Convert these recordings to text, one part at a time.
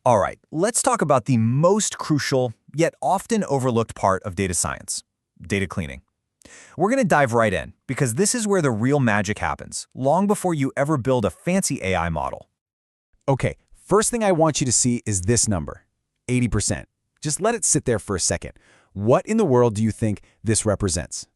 All right, let's talk about the most crucial, yet often overlooked part of data science, data cleaning. We're going to dive right in, because this is where the real magic happens, long before you ever build a fancy AI model. Okay, first thing I want you to see is this number, 80%. Just let it sit there for a second. What in the world do you think this represents?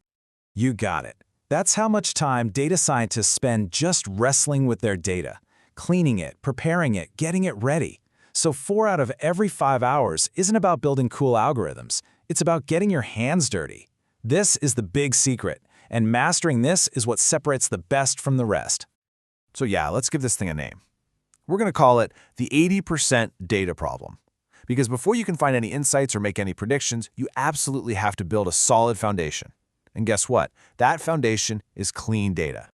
You got it. That's how much time data scientists spend just wrestling with their data, cleaning it, preparing it, getting it ready. So 4 out of every 5 hours isn't about building cool algorithms. It's about getting your hands dirty. This is the big secret, and mastering this is what separates the best from the rest. So yeah, let's give this thing a name. We're going to call it the 80% data problem. Because before you can find any insights or make any predictions, you absolutely have to build a solid foundation. And guess what? That foundation is clean data.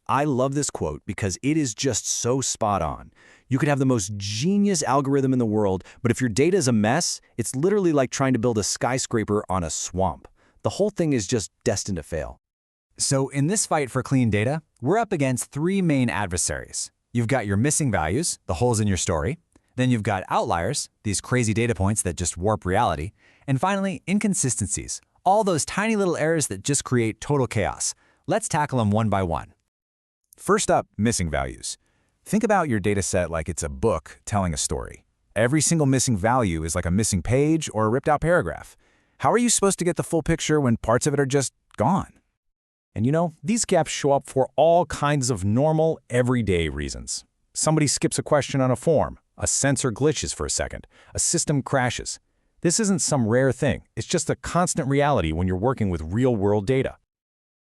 I love this quote because it is just so spot on. You could have the most genius algorithm in the world, but if your data is a mess, it's literally like trying to build a skyscraper on a swamp. The whole thing is just destined to fail. So in this fight for clean data, we're up against 3 main adversaries. You've got your missing values, the holes in your story. Then you've got outliers, these crazy data points that just warp reality. And finally, inconsistencies, all those tiny little errors that just create total chaos. Let's tackle them one by one. First up, missing values. Think about your data set like it's a book telling a story. Every single missing value is like a missing page or a ripped out paragraph. How are you supposed to get the full picture when parts of it are just gone? And you know, these gaps show up for all kinds of normal, everyday reasons. Somebody skips a question on a form, a sensor glitches for a second, a system crashes. This isn't some rare thing. It's just a constant reality when you're working with real-world data.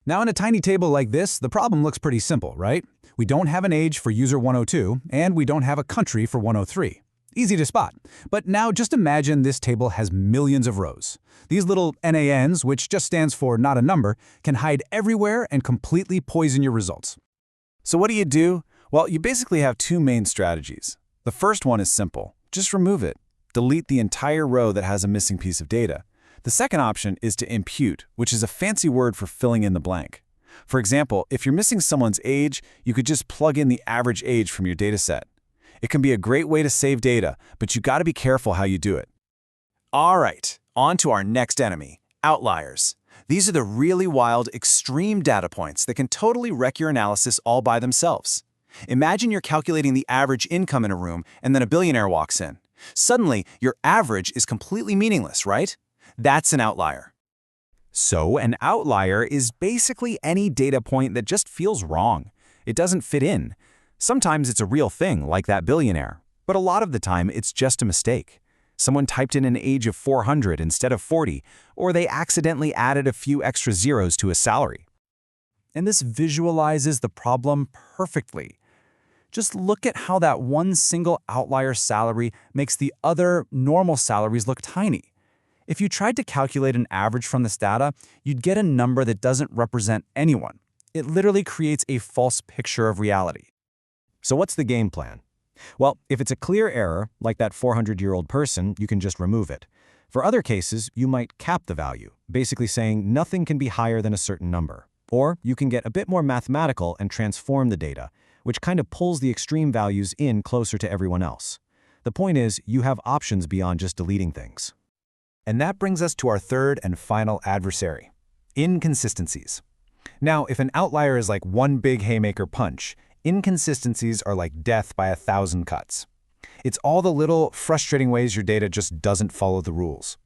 Now, in a tiny table like this, the problem looks pretty simple, right? We don't have an age for user 102, and we don't have a country for 103. Easy to spot. But now just imagine this table has millions of rows. These little NaNs, which just stands for not a number, can hide everywhere and completely poison your results. So what do? Well, you basically have 2 main strategies. The first one is simple. Just remove it. Delete the entire row that has a missing piece of data. The second option is to impute, which is a fancy word for filling in the blank. For example, if you're missing someone's age, you could just plug in the average age from your dataset. It can be a great way to save data, but you got to be careful how you do it. All right, on to our next enemy, outliers. These are the really wild, extreme data points that can totally wreck your analysis all by themselves. Imagine you're calculating the average income in a room and then a billionaire walks in. Suddenly, your average is completely meaningless, right? That's an outlier. So an outlier is basically any data point that just feels wrong. It doesn't fit in. Sometimes it's a real thing, like that billionaire, but a lot of the time it's just a mistake. Someone typed in an age of 400 instead of 40, or they accidentally added a few extra zeros to a salary. And this visualizes the problem perfectly. Just look at how that one single outlier salary makes the other normal salaries look tiny. If you tried to calculate an average from this data, you'd get a number that doesn't represent anyone. It literally creates a false picture of reality. So what's the game plan? Well, if it's a clear error, like that 400-year-old person, you can just remove it. For other cases, you might cap the value, basically saying nothing can be higher than a certain number. Or you can get a bit more mathematical and transform the data, which kind of pulls the extreme values in closer to everyone else. The point is, you have options beyond just deleting things. And that brings us to our third and final adversary, inconsistencies. Now, if an outlier is like one big haymaker punch, inconsistencies are like death by 1,000 cuts. It's all the little, frustrating ways your data just doesn't follow the rules.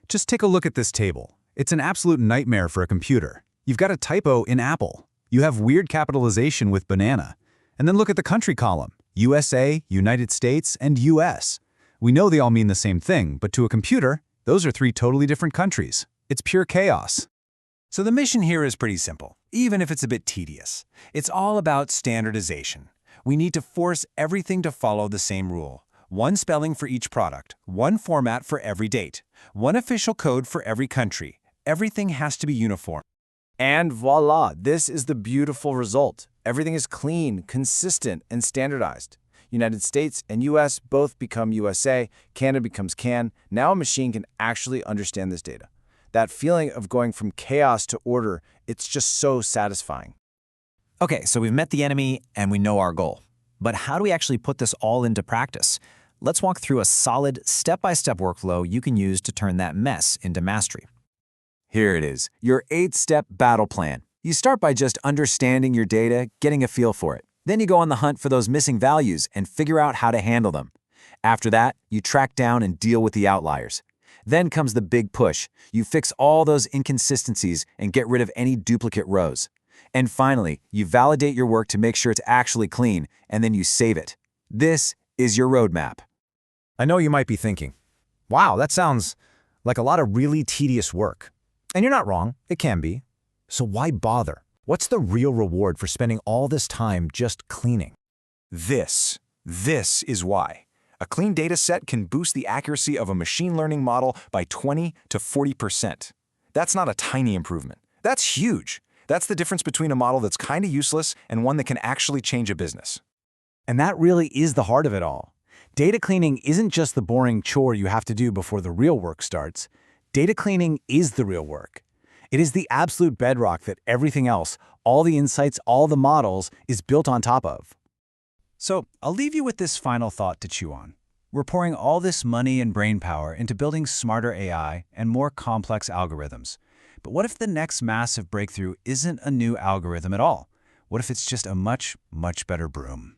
Just take a look at this table. It's an absolute nightmare for a computer. You've got a typo in Apple. You have weird capitalization with banana. And then look at the country column, USA, United States, and US. We know they all mean the same thing, but to a computer, those are 3 totally different countries. It's pure chaos. So the mission here is pretty simple, even if it's a bit tedious. It's all about standardization. We need to force everything to follow the same rule. One spelling for each product, one format for every date, one official code for every country. Everything has to be uniform. And voila, this is the beautiful result. Everything is clean, consistent, and standardized. United States and US both become USA, Canada becomes CAN. Now a machine can actually understand this data. That feeling of going from chaos to order, it's just so satisfying. Okay, so we've met the enemy and we know our goal. But how do we actually put this all into practice? Let's walk through a solid, step-by-step workflow you can use to turn that mess into mastery. Here it is, your 8-step battle plan. You start by just understanding your data, getting a feel for it. Then you go on the hunt for those missing values and figure out how to handle them. After that, you track down and deal with the outliers. Then comes the big push. You fix all those inconsistencies and get rid of any duplicate rows. And finally, you validate your work to make sure it's actually clean, and then you save it. This is your roadmap. I know you might be thinking, wow, that sounds like a lot of really tedious work. And you're not wrong, it can be. So why bother? What's the real reward for spending all this time just cleaning? This is why. A clean data set can boost the accuracy of a machine learning model by 20 to 40%. That's not a tiny improvement. That's huge. That's the difference between a model that's kind of useless and one that can actually change a business. And that really is the heart of it all. Data cleaning isn't just the boring chore you have to do before the real work starts. Data cleaning is the real work. It is the absolute bedrock that everything else, all the insights, all the models, is built on top of. So, I'll leave you with this final thought to chew on. We're pouring all this money and brainpower into building smarter AI and more complex algorithms. But what if the next massive breakthrough isn't a new algorithm at all? What if it's just a much, much better broom?